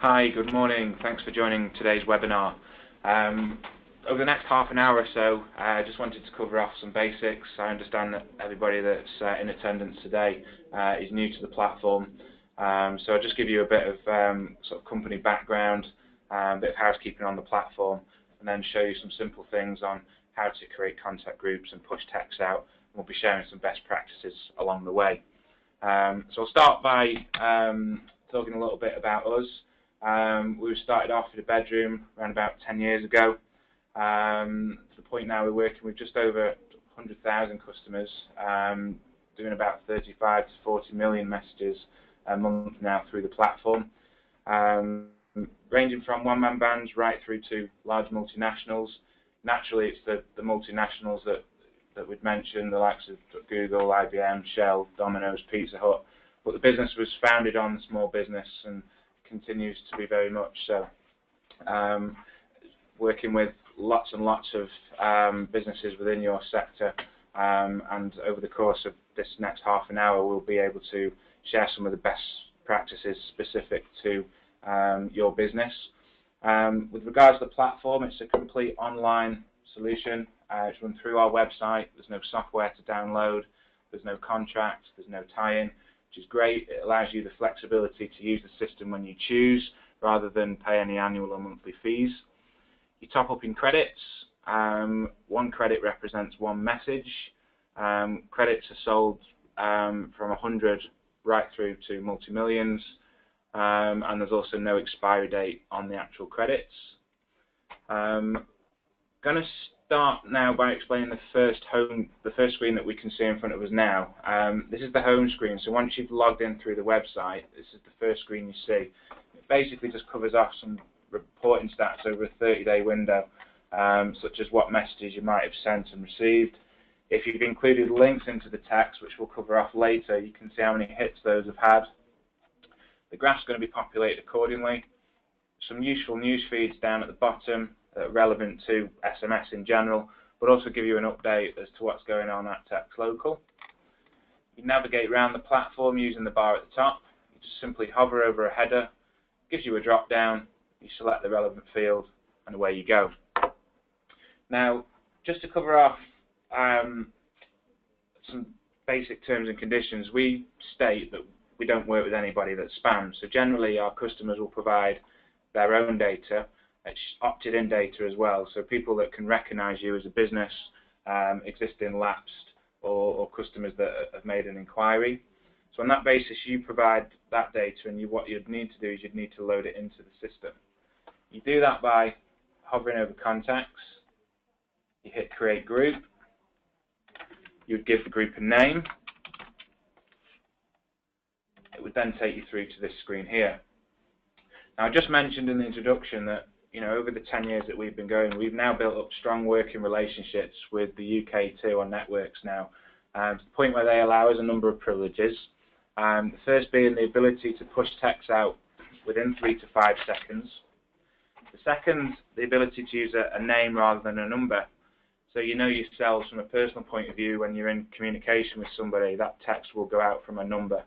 Hi, good morning. Thanks for joining today's webinar. Over the next half an hour or so, I just wanted to cover off some basics. I understand that everybody that's in attendance today is new to the platform, so I'll just give you a bit of sort of company background, a bit of housekeeping on the platform, and then show you some simple things on how to create contact groups and push text out. And we'll be sharing some best practices along the way. So I'll start by talking a little bit about us. We started off in a bedroom around about 10 years ago. To the point now we're working with just over 100,000 customers, doing about 35 to 40 million messages a month now through the platform, ranging from one-man bands right through to large multinationals. Naturally, it's the multinationals that we'd mentioned, the likes of Google, IBM, Shell, Domino's, Pizza Hut. But the business was founded on small business and continues to be very much so. Working with lots and lots of businesses within your sector, and over the course of this next half an hour we'll be able to share some of the best practices specific to your business. With regards to the platform, it's a complete online solution. It's run through our website. There's no software to download, there's no contract, there's no tie-in, which is great. It allows you the flexibility to use the system when you choose, rather than pay any annual or monthly fees. You top up in credits. One credit represents one message. Credits are sold from 100 right through to multi-millions, and there's also no expiry date on the actual credits. Going to start now by explaining the first screen that we can see in front of us now. This is the home screen, so once you've logged in through the website, this is the first screen you see. It basically just covers off some reporting stats over a 30-day window, such as what messages you might have sent and received. If you've included links into the text, which we'll cover off later, you can see how many hits those have had. The graph's going to be populated accordingly. Some useful news feeds down at the bottom, relevant to SMS in general, but also give you an update as to what's going on at Textlocal. You navigate around the platform using the bar at the top. You just simply hover over a header, gives you a drop down, you select the relevant field, and away you go. Now, just to cover off some basic terms and conditions, we state that we don't work with anybody that spams. So generally our customers will provide their own data. It's opted-in data as well, so people that can recognize you as a business, existing lapsed, or customers that have made an inquiry. So on that basis, you provide that data, and what you'd need to do is you'd need to load it into the system. You do that by hovering over contacts. You hit create group. You'd give the group a name. It would then take you through to this screen here. Now, I just mentioned in the introduction that over the 10 years that we've been going, we've now built up strong working relationships with the UK Tier 1 networks now, to the point where they allow us a number of privileges. The first being the ability to push text out within 3 to 5 seconds. The second, the ability to use a name rather than a number. So yourselves from a personal point of view, when you're in communication with somebody, that text will go out from a number.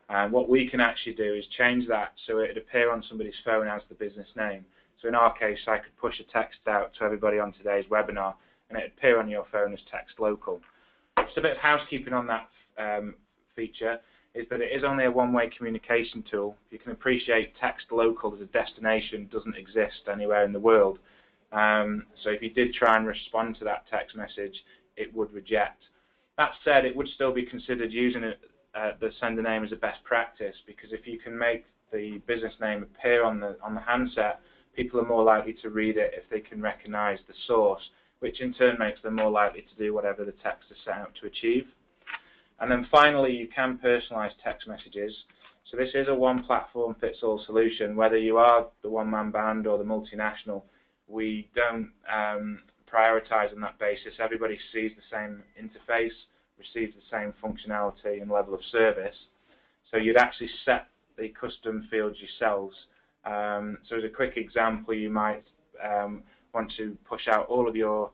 And what we can actually do is change that so it would appear on somebody's phone as the business name. So in our case, I could push a text out to everybody on today's webinar, and it would appear on your phone as Textlocal. Just a bit of housekeeping on that feature is that it is only a one-way communication tool. You can appreciate Textlocal as a destination doesn't exist anywhere in the world. So if you did try and respond to that text message, it would reject. That said, it would still be considered using the sender name as a best practice, because if you can make the business name appear on the handset, people are more likely to read it if they can recognize the source, which in turn makes them more likely to do whatever the text is set out to achieve. And then finally, you can personalize text messages. So this is a one-platform-fits-all solution. Whether you are the one-man band or the multinational, we don't prioritize on that basis. Everybody sees the same interface, receives the same functionality and level of service. So you'd actually set the custom fields yourselves. So as a quick example, you might want to push out all of your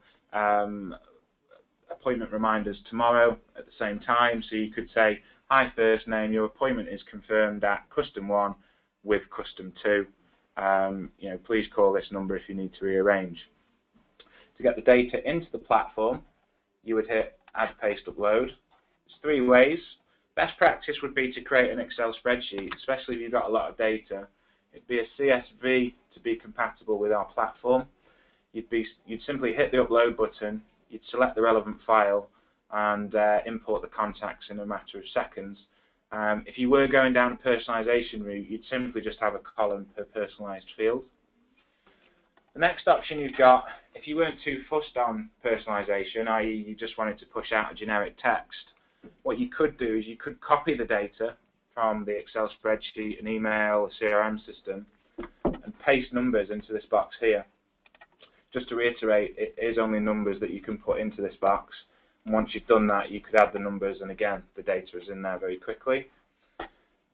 appointment reminders tomorrow at the same time. So you could say, hi, first name, your appointment is confirmed at custom 1 with custom 2. please call this number if you need to rearrange. To get the data into the platform, you would hit Add, Paste, Upload. There's 3 ways. Best practice would be to create an Excel spreadsheet, especially if you've got a lot of data. It'd be a CSV to be compatible with our platform. You'd simply hit the upload button, you'd select the relevant file, and import the contacts in a matter of seconds. If you were going down a personalization route, you'd simply just have a column per personalized field. The next option you've got, if you weren't too fussed on personalization, i.e. you just wanted to push out a generic text, what you could do is you could copy the data from the Excel spreadsheet, an email, a CRM system, and paste numbers into this box here. Just to reiterate, it is only numbers that you can put into this box. And once you've done that, you could add the numbers, and again, the data is in there very quickly.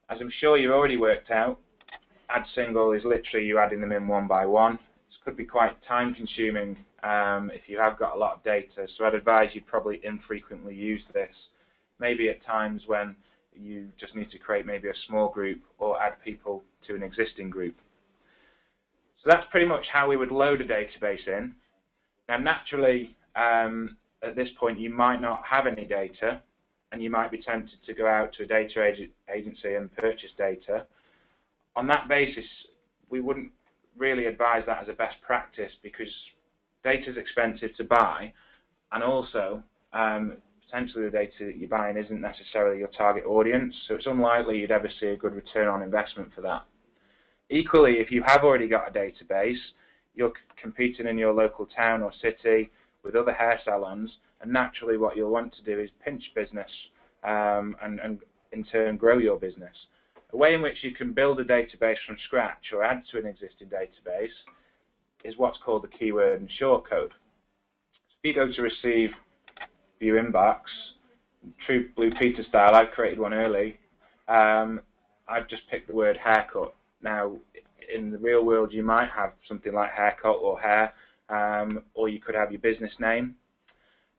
As I'm sure you've already worked out, add single is literally you adding them in one by one. This could be quite time consuming if you have got a lot of data, so I'd advise you probably infrequently use this. Maybe at times when you just need to create maybe a small group or add people to an existing group. So that's pretty much how we would load a database in. Now naturally, at this point you might not have any data, and you might be tempted to go out to a data agency and purchase data. On that basis, we wouldn't really advise that as a best practice, because data is expensive to buy, and also potentially the data that you're buying isn't necessarily your target audience, so it's unlikely you'd ever see a good return on investment for that. Equally, if you have already got a database, you're competing in your local town or city with other hair salons, and naturally what you'll want to do is pinch business and in turn grow your business. A way in which you can build a database from scratch or add to an existing database is what's called the keyword and shortcode. If you go to receive view inbox, true Blue Peter style, I've created one early. I've just picked the word haircut. Now, in the real world, you might have something like haircut or hair, or you could have your business name.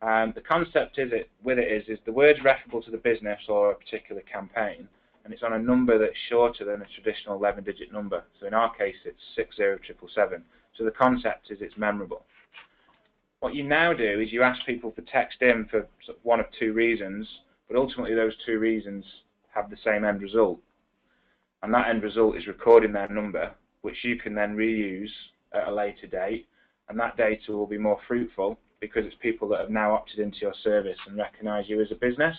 The concept is the word's referable to the business or a particular campaign, and it's on a number that's shorter than a traditional 11-digit number. So in our case, it's 60777. So the concept is it's memorable. What you now do is you ask people to text in for one of 2 reasons, but ultimately those 2 reasons have the same end result. And that end result is recording their number, which you can then reuse at a later date, and that data will be more fruitful because it's people that have now opted into your service and recognise you as a business.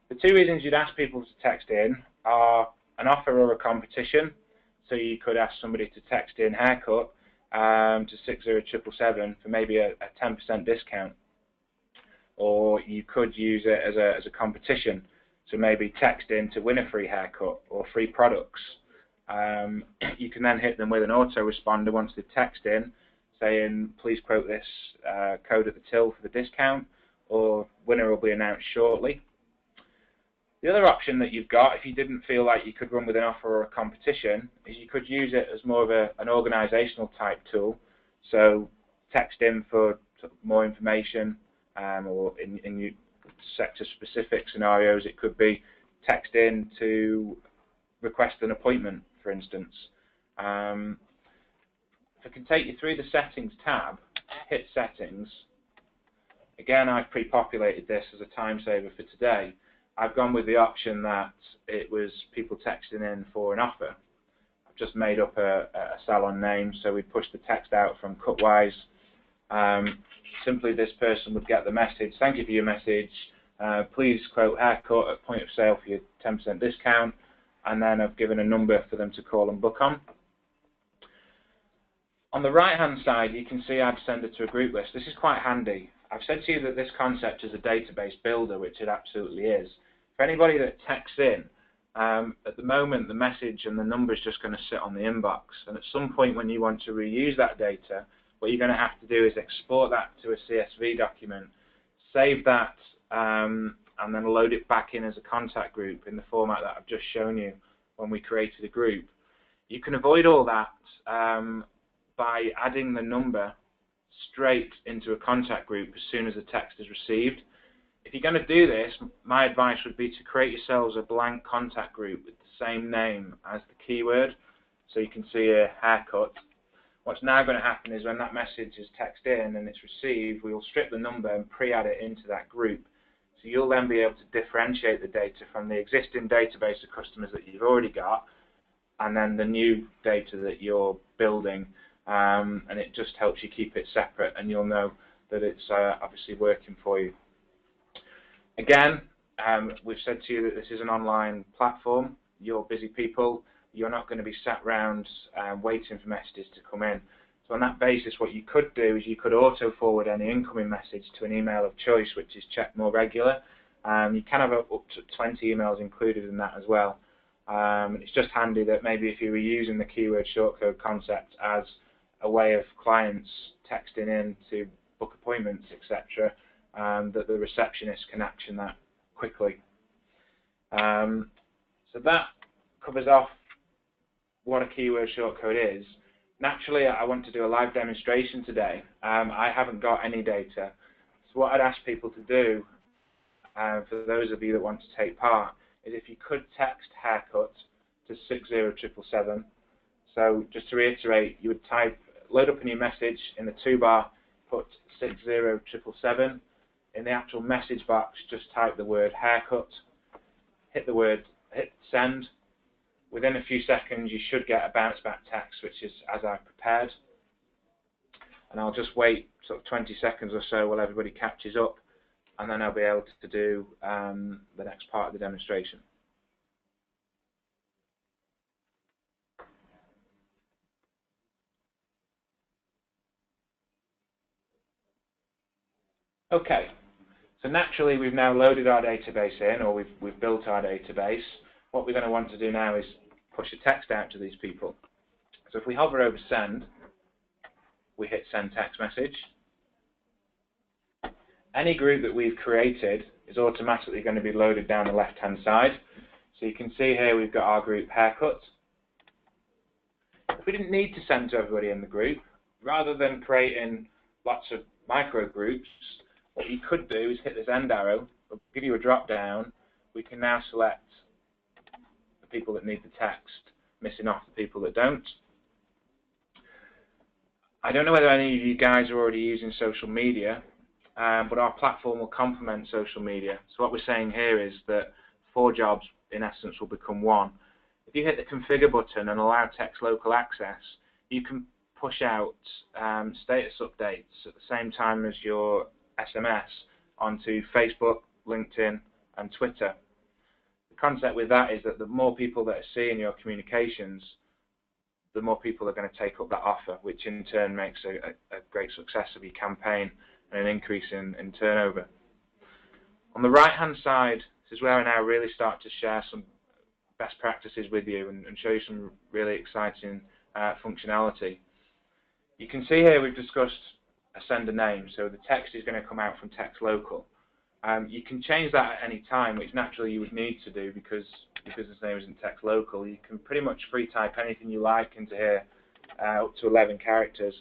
The 2 reasons you'd ask people to text in are an offer or a competition. So you could ask somebody to text in haircut to 60777 for maybe a 10% discount, or you could use it as a competition. So maybe text in to win a free haircut or free products. You can then hit them with an autoresponder once they text in, saying please quote this code at the till for the discount, or winner will be announced shortly. The other option that you've got, if you didn't feel like you could run with an offer or a competition, is you could use it as more of an organisational type tool. So text in for more information, or in sector-specific scenarios, it could be text in to request an appointment, for instance. If I can take you through the Settings tab, hit Settings. Again, I've pre-populated this as a time saver for today. I've gone with the option that it was people texting in for an offer. I've just made up a salon name, so we push the text out from Cutwise. Simply this person would get the message, thank you for your message, please quote haircut at point of sale for your 10% discount, and then I've given a number for them to call and book on. On the right hand side you can see I've sent it to a group list. This is quite handy. I've said to you that this concept is a database builder, which it absolutely is. For anybody that texts in, at the moment the message and the number is just going to sit on the inbox, and at some point when you want to reuse that data, what you're going to have to do is export that to a CSV document, save that, and then load it back in as a contact group in the format that I've just shown you when we created a group. You can avoid all that by adding the number straight into a contact group as soon as the text is received. If you're going to do this, my advice would be to create yourselves a blank contact group with the same name as the keyword. So you can see a haircut. What's now going to happen is when that message is texted in and it's received, we will strip the number and pre-add it into that group. So you'll then be able to differentiate the data from the existing database of customers that you've already got and then the new data that you're building, and it just helps you keep it separate, and you'll know that it's obviously working for you. Again, we've said to you that this is an online platform. You're busy people. You're not going to be sat around waiting for messages to come in. So on that basis, what you could do is you could auto-forward any incoming message to an email of choice, which is checked more regular. You can have up to 20 emails included in that as well. It's just handy that maybe if you were using the keyword shortcode concept as a way of clients texting in to book appointments, etc., that the receptionist can action that quickly. So that covers off what a keyword shortcode is. Naturally, I want to do a live demonstration today. I haven't got any data. So what I'd ask people to do, for those of you that want to take part, is if you could text haircut to 60777. So just to reiterate, you would load up a new message in the toolbar, put 60777. In the actual message box, just type the word haircut, hit send. Within a few seconds, you should get a bounce back text, which is as I prepared. And I'll just wait sort of 20 seconds or so while everybody catches up, and then I'll be able to do the next part of the demonstration. Okay, so naturally we've now loaded our database in, or we've built our database. What we're going to want to do now is push a text out to these people. So if we hover over send, we hit send text message. Any group that we've created is automatically going to be loaded down the left-hand side. So you can see here we've got our group haircut. If we didn't need to send to everybody in the group, rather than creating lots of micro groups, what you could do is hit this end arrow, it'll give you a drop down. We can now select the people that need the text, missing off the people that don't. I don't know whether any of you guys are already using social media, but our platform will complement social media. So what we're saying here is that 4 jobs, in essence, will become 1. If you hit the configure button and allow Textlocal access, you can push out status updates at the same time as your SMS onto Facebook, LinkedIn, and Twitter. The concept with that is that the more people that are seeing your communications, the more people are going to take up that offer, which in turn makes a great success of your campaign and an increase in turnover. On the right-hand side, this is where I now really start to share some best practices with you and show you some really exciting functionality. You can see here we've discussed a sender name, so the text is going to come out from Textlocal. You can change that at any time, which naturally you would need to do because your business name isn't Textlocal. You can pretty much free type anything you like into here, up to 11 characters.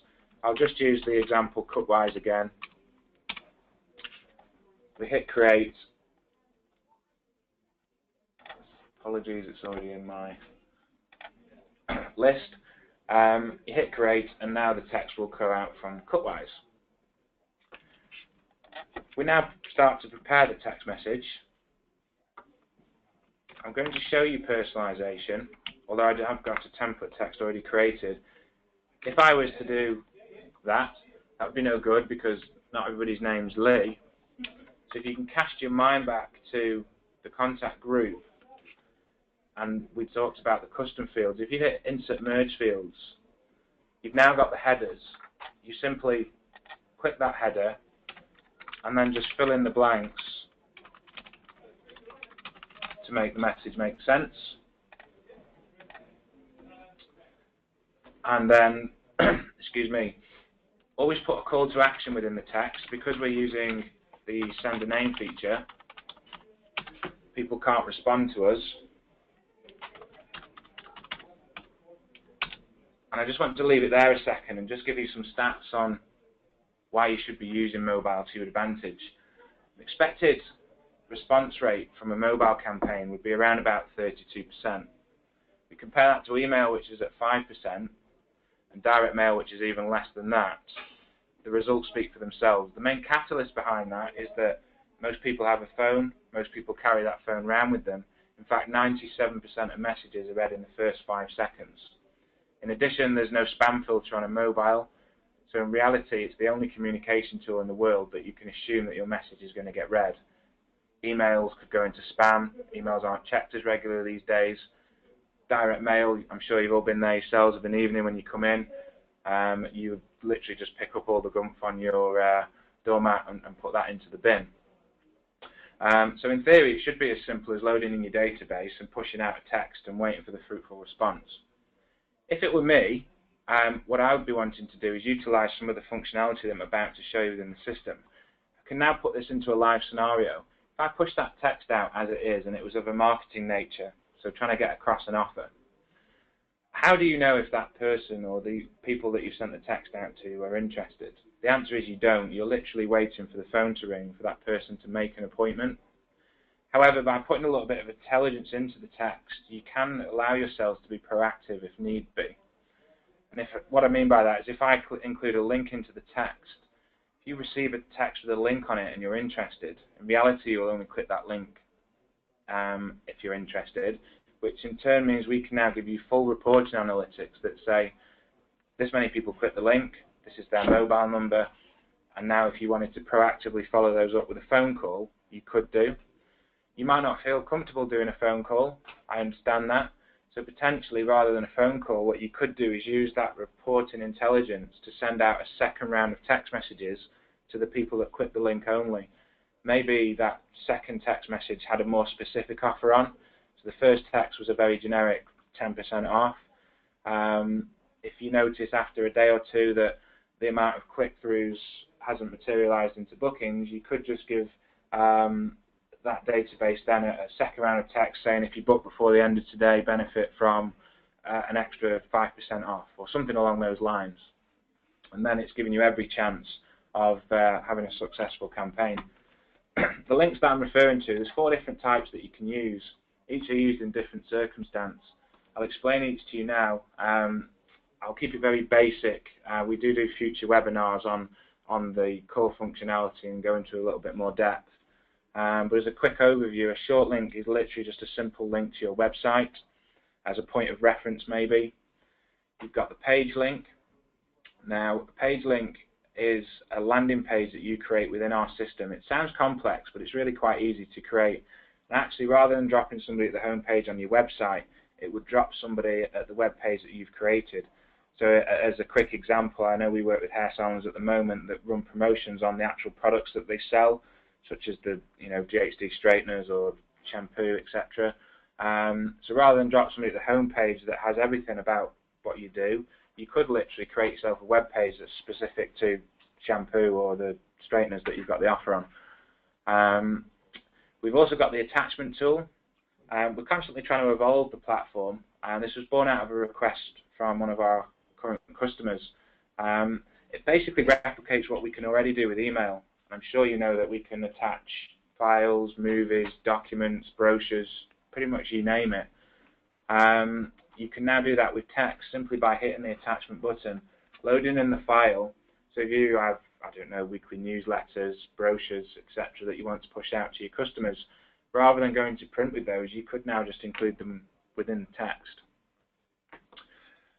I'll just use the example cutwise again. We hit create. Apologies, it's already in my list. You hit create, and now the text will go out from cutwise. We now start to prepare the text message. I'm going to show you personalization, although I have got a template text already created. If I was to do that, that would be no good because not everybody's name's Lee. So if you can cast your mind back to the contact group, and we talked about the custom fields. If you hit insert merge fields, you've now got the headers. You simply click that header and then just fill in the blanks to make the message make sense. And then, excuse me, always put a call to action within the text. Because we're using the send a name feature, people can't respond to us. And I just want to leave it there a second and just give you some stats on why you should be using mobile to your advantage. The expected response rate from a mobile campaign would be around about 32%. We compare that to email, which is at 5%, and direct mail, which is even less than that. The results speak for themselves. The main catalyst behind that is that most people have a phone, most people carry that phone around with them. In fact, 97% of messages are read in the first 5 seconds. In addition, there's no spam filter on a mobile, so in reality it's the only communication tool in the world that you can assume that your message is going to get read. Emails could go into spam, emails aren't checked as regularly these days. Direct mail, I'm sure you've all been there yourselves of an evening when you come in, you literally just pick up all the gumph on your doormat and put that into the bin. So in theory it should be as simple as loading in your database and pushing out a text and waiting for the fruitful response. If it were me, what I would be wanting to do is utilize some of the functionality that I'm about to show you within the system. I can now put this into a live scenario. If I push that text out as it is and it was of a marketing nature, so trying to get across an offer, how do you know if that person or the people that you sent the text out to are interested? The answer is you don't. You're literally waiting for the phone to ring for that person to make an appointment. However, by putting a little bit of intelligence into the text, you can allow yourselves to be proactive if need be. And what I mean by that is if I include a link into the text, if you receive a text with a link on it and you're interested, in reality you'll only click that link if you're interested, which in turn means we can now give you full reporting analytics that say this many people click the link, this is their mobile number, and now if you wanted to proactively follow those up with a phone call, you could do. You might not feel comfortable doing a phone call, I understand that, so potentially rather than a phone call, what you could do is use that reporting intelligence to send out a second round of text messages to the people that click the link only. Maybe that second text message had a more specific offer on, so the first text was a very generic 10% off. If you notice after a day or two that the amount of click-throughs hasn't materialized into bookings, you could just give that database then a second round of text saying if you book before the end of today, benefit from an extra 5% off or something along those lines. And then it's giving you every chance of having a successful campaign. The links that I'm referring to, there's 4 different types that you can use. Each are used in different circumstances. I'll explain each to you now. I'll keep it very basic. We do future webinars on the core functionality and go into a little bit more depth. But as a quick overview, a short link is literally just a simple link to your website as a point of reference maybe. You've got the page link. Now, a page link is a landing page that you create within our system. It sounds complex, but it's really quite easy to create. And actually, rather than dropping somebody at the home page on your website, it would drop somebody at the web page that you've created. So as a quick example, I know we work with hair salons at the moment that run promotions on the actual products that they sell, such as the GHD straighteners or shampoo, etc. So rather than drop somebody at the home page that has everything about what you do, you could literally create yourself a web page that's specific to shampoo or the straighteners that you've got the offer on. We've also got the attachment tool. We're constantly trying to evolve the platform, and this was born out of a request from one of our current customers. It basically replicates what we can already do with email. I'm sure you know that we can attach files, movies, documents, brochures, pretty much you name it. You can now do that with text simply by hitting the attachment button, loading in the file. So if you have, I don't know, weekly newsletters, brochures, etc. that you want to push out to your customers, rather than going to print with those, you could now just include them within the text.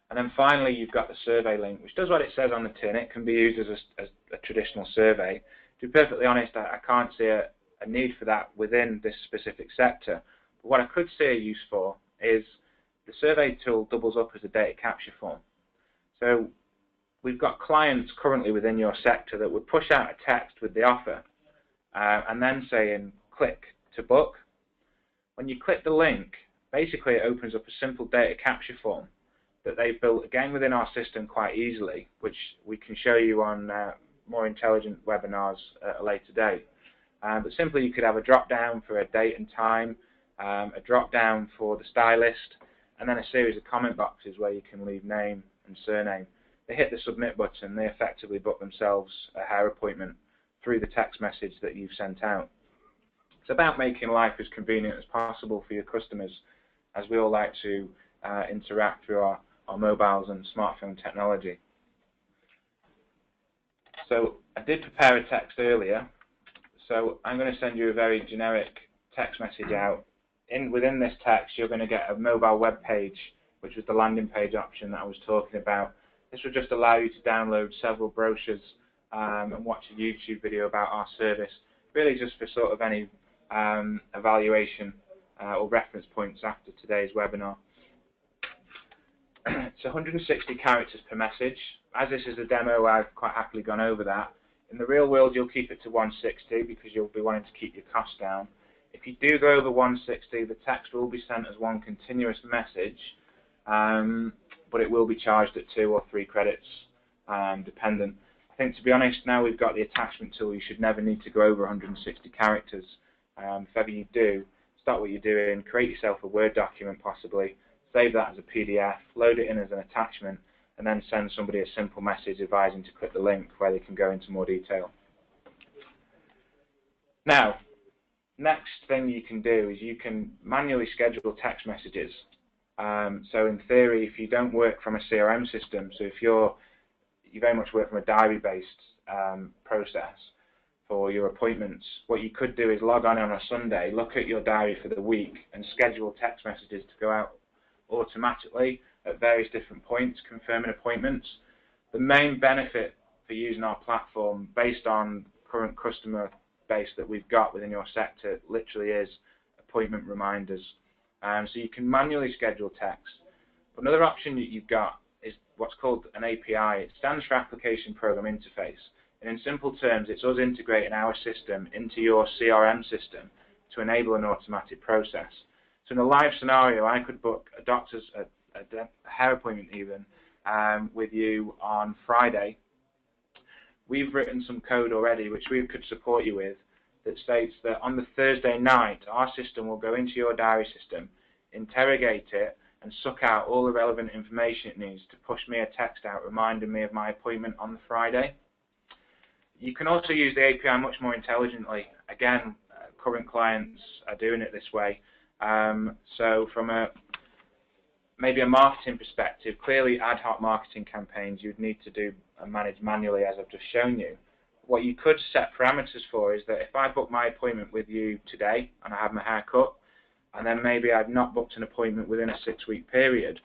And then finally, you've got the survey link, which does what it says on the tin. It can be used as a traditional survey. To be perfectly honest, I can't see a need for that within this specific sector. But what I could see a use for is the survey tool doubles up as a data capture form. So we've got clients currently within your sector that would push out a text with the offer and then saying, click to book. When you click the link, basically it opens up a simple data capture form that they've built again within our system quite easily, which we can show you on more intelligent webinars at a later date. But simply you could have a drop down for a date and time, a drop down for the stylist, and then a series of comment boxes where you can leave name and surname. They hit the submit button, they effectively book themselves a hair appointment through the text message that you've sent out. It's about making life as convenient as possible for your customers, as we all like to interact through our mobiles and smartphone technology. So I did prepare a text earlier, so I'm going to send you a very generic text message out. Within this text, you're going to get a mobile web page, which was the landing page option that I was talking about. This will just allow you to download several brochures and watch a YouTube video about our service, really just for sort of any evaluation or reference points after today's webinar. It's 160 characters per message. As this is a demo, I've quite happily gone over that. In the real world, you'll keep it to 160 because you'll be wanting to keep your costs down. If you do go over 160, the text will be sent as one continuous message, but it will be charged at 2 or 3 credits, dependent. I think, to be honest, now we've got the attachment tool, you should never need to go over 160 characters. If ever you do, start what you're doing, create yourself a Word document possibly, save that as a PDF, load it in as an attachment, and then send somebody a simple message advising to click the link where they can go into more detail. Now, next thing you can do is you can manually schedule text messages. So in theory, if you don't work from a CRM system, so if you very much work from a diary-based process for your appointments, what you could do is log on a Sunday, look at your diary for the week, and schedule text messages to go out automatically at various different points, confirming appointments. The main benefit for using our platform, based on current customer base that we've got within your sector, literally is appointment reminders. So you can manually schedule text. But another option that you've got is what's called an API. It stands for Application Program Interface. And in simple terms, it's us integrating our system into your CRM system to enable an automatic process. So in a live scenario, I could book a doctor's, a hair appointment even, with you on Friday. We've written some code already, which we could support you with, that states that on the Thursday night, our system will go into your diary system, interrogate it, and suck out all the relevant information it needs to push me a text out reminding me of my appointment on the Friday. You can also use the API much more intelligently. Again, current clients are doing it this way. So from maybe a marketing perspective, clearly ad hoc marketing campaigns you'd need to do and manage manually, as I've just shown you. What you could set parameters for is that if I book my appointment with you today and I have my hair cut, and then maybe I've not booked an appointment within a 6-week period,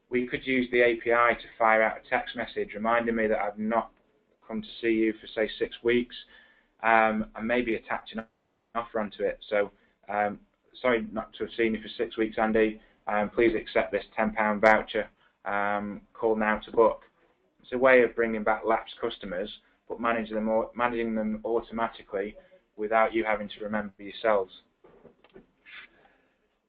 we could use the API to fire out a text message reminding me that I've not come to see you for, say, 6 weeks, and maybe attach an offer onto it. So, sorry not to have seen you for 6 weeks, Andy. Please accept this £10 voucher. Call now to book. It's a way of bringing back lapsed customers, but managing them automatically without you having to remember yourselves.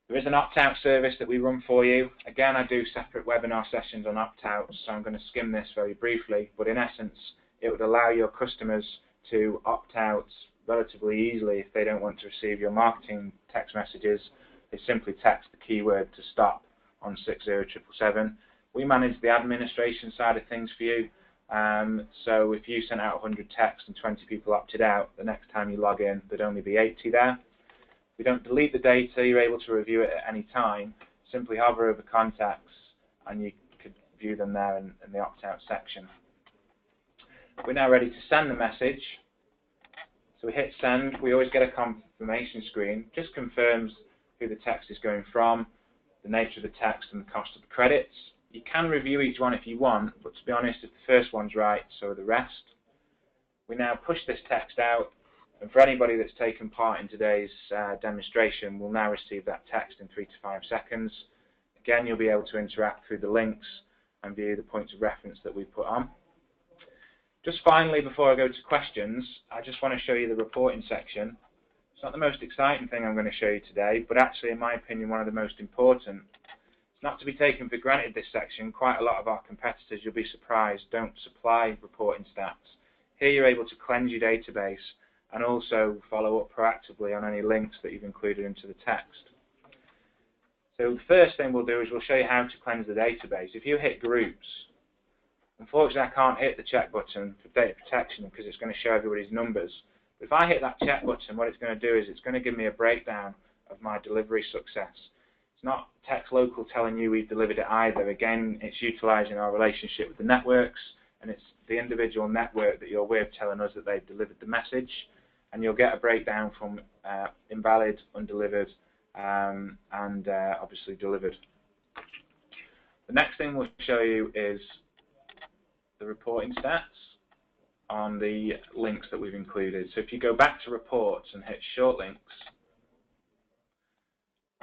There is an opt-out service that we run for you. Again, I do separate webinar sessions on opt-outs, so I'm going to skim this very briefly, but in essence, it would allow your customers to opt out relatively easily if they don't want to receive your marketing text messages. They simply text the keyword to stop on 60777. We manage the administration side of things for you. So if you sent out 100 texts and 20 people opted out, the next time you log in, there'd only be 80 there. We don't delete the data. You're able to review it at any time. Simply hover over contacts and you could view them there in the opt-out section. We're now ready to send the message. So we hit send. We always get a confirmation screen. Just confirms who the text is going from, the nature of the text, and the cost of the credits. You can review each one if you want, but to be honest, if the first one's right, so are the rest. We now push this text out, and for anybody that's taken part in today's demonstration, will now receive that text in 3 to 5 seconds. Again, you'll be able to interact through the links and view the points of reference that we put on. Just finally, before I go to questions, I just want to show you the reporting section. It's not the most exciting thing I'm going to show you today, but actually, in my opinion, one of the most important. It's not to be taken for granted, this section. Quite a lot of our competitors, you'll be surprised, don't supply reporting stats. Here you're able to cleanse your database and also follow up proactively on any links that you've included into the text. So the first thing we'll do is we'll show you how to cleanse the database. If you hit groups, unfortunately I can't hit the check button for data protection because it's going to show everybody's numbers. But if I hit that check button, what it's going to do is it's going to give me a breakdown of my delivery success. It's not Textlocal telling you we've delivered it either. Again, it's utilising our relationship with the networks, and it's the individual network that you're with telling us that they've delivered the message, and you'll get a breakdown from invalid, undelivered, and obviously delivered. The next thing we'll show you is the reporting stats on the links that we've included. So if you go back to reports and hit short links,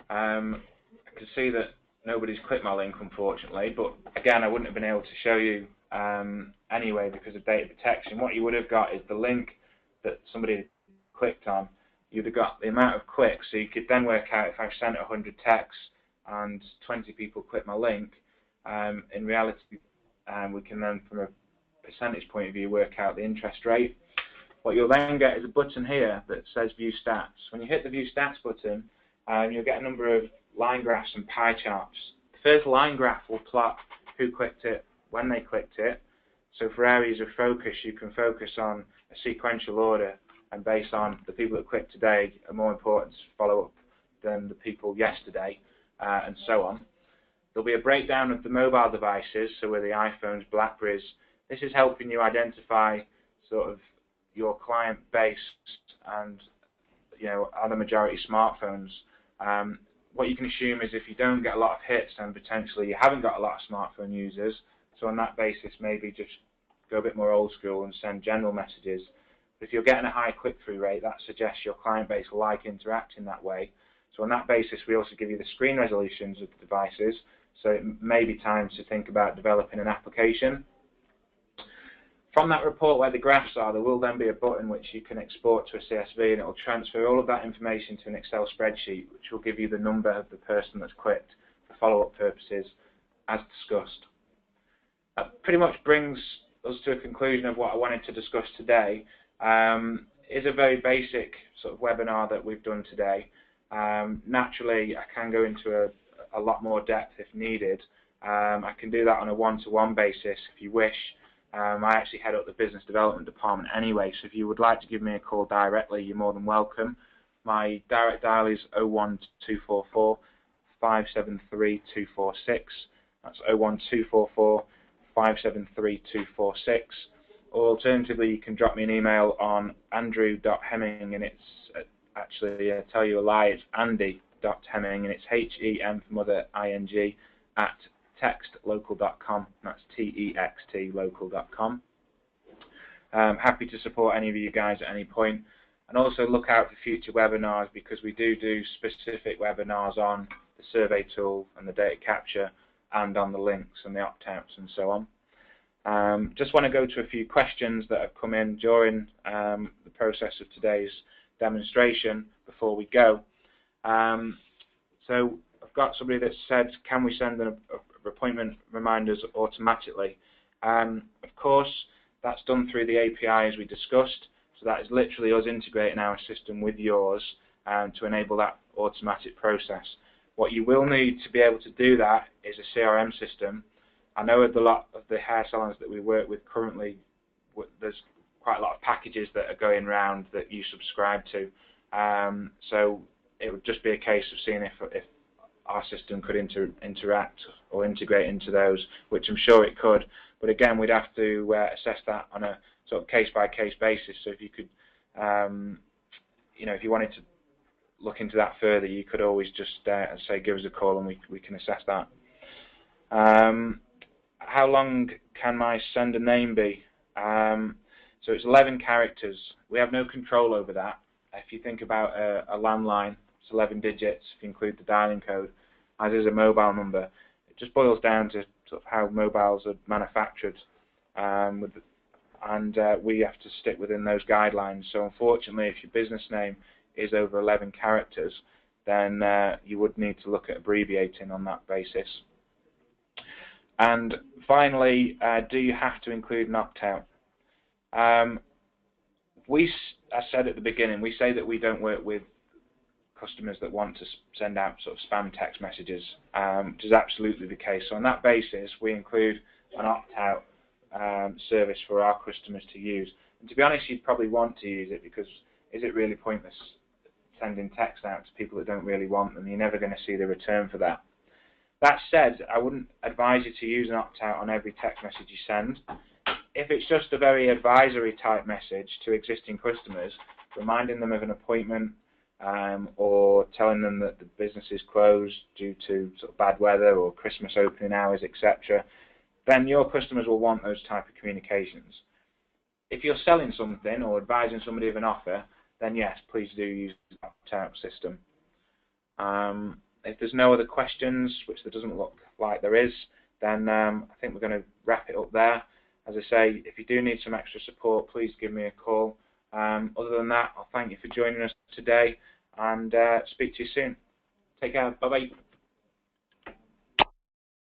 I can see that nobody's clicked my link, unfortunately, but again, I wouldn't have been able to show you anyway because of data protection. What you would have got is the link that somebody clicked on. You'd have got the amount of clicks, so you could then work out if I've sent 100 texts and 20 people click my link. In reality, we can then, from a percentage point of view, work out the interest rate. What you'll then get is a button here that says View Stats. When you hit the View Stats button, you'll get a number of line graphs and pie charts. The first line graph will plot who clicked it, when they clicked it. So for areas of focus, you can focus on a sequential order, and based on the people that clicked today are more important to follow up than the people yesterday, and so on. There'll be a breakdown of the mobile devices, so with the iPhones, Blackberries. This is helping you identify sort of your client base and, you know, are the majority smartphones. What you can assume is if you don't get a lot of hits, then potentially you haven't got a lot of smartphone users. So on that basis, maybe just go a bit more old school and send general messages. But if you're getting a high click-through rate, that suggests your client base will like interacting that way. So on that basis, we also give you the screen resolutions of the devices. So it may be time to think about developing an application. From that report where the graphs are, there will then be a button which you can export to a CSV, and it will transfer all of that information to an Excel spreadsheet, which will give you the number of the person that's clicked for follow-up purposes, as discussed. That pretty much brings us to a conclusion of what I wanted to discuss today. It's a very basic sort of webinar that we've done today. Naturally, I can go into a lot more depth if needed. I can do that on a one-to-one basis if you wish. I actually head up the business development department anyway, so if you would like to give me a call directly, you're more than welcome. My direct dial is 01244 573 246. That's 01244 573 246. Or alternatively, you can drop me an email on andrew.hemming, and it's actually, tell you a lie, it's andy.hemming, and it's H-E-M for mother, I-N-G, at textlocal.com. That's T-E-X-T local.com. Happy to support any of you guys at any point. And also look out for future webinars, because we do specific webinars on the survey tool and the data capture and on the links and the opt-outs and so on. Just want to go to a few questions that have come in during the process of today's demonstration before we go. So I've got somebody that said, can we send appointment reminders automatically? Of course, that's done through the API as we discussed, so that is literally us integrating our system with yours to enable that automatic process. What you will need to be able to do that is a CRM system. I know a lot of the hair salons that we work with currently, there's quite a lot of packages that are going around that you subscribe to. So it would just be a case of seeing if our system could interact or integrate into those, which I'm sure it could. But again, we'd have to assess that on a sort of case-by-case basis. So if you could, you know, if you wanted to look into that further, you could always just say, give us a call, and we can assess that. How long can my sender name be? So it's 11 characters. We have no control over that. If you think about a landline, it's 11 digits if you include the dialing code, as is a mobile number. It just boils down to sort of how mobiles are manufactured, and we have to stick within those guidelines. So unfortunately, if your business name is over 11 characters, then you would need to look at abbreviating on that basis. And finally, do you have to include an opt-out? As I said at the beginning, we say that we don't work with customers that want to send out sort of spam text messages, which is absolutely the case. So on that basis, we include an opt-out service for our customers to use. And to be honest, you'd probably want to use it, because is it really pointless sending text out to people that don't really want them. You're never going to see the return for that. That said, I wouldn't advise you to use an opt-out on every text message you send. If it's just a very advisory type message to existing customers, reminding them of an appointment or telling them that the business is closed due to sort of bad weather or Christmas opening hours, etc., then your customers will want those type of communications. If you're selling something or advising somebody of an offer, then yes, please do use the opt-out system. If there's no other questions, which there doesn't look like there is, then I think we're going to wrap it up there. As I say, if you do need some extra support, please give me a call. Other than that, I'll thank you for joining us today and speak to you soon. Take care. Bye-bye.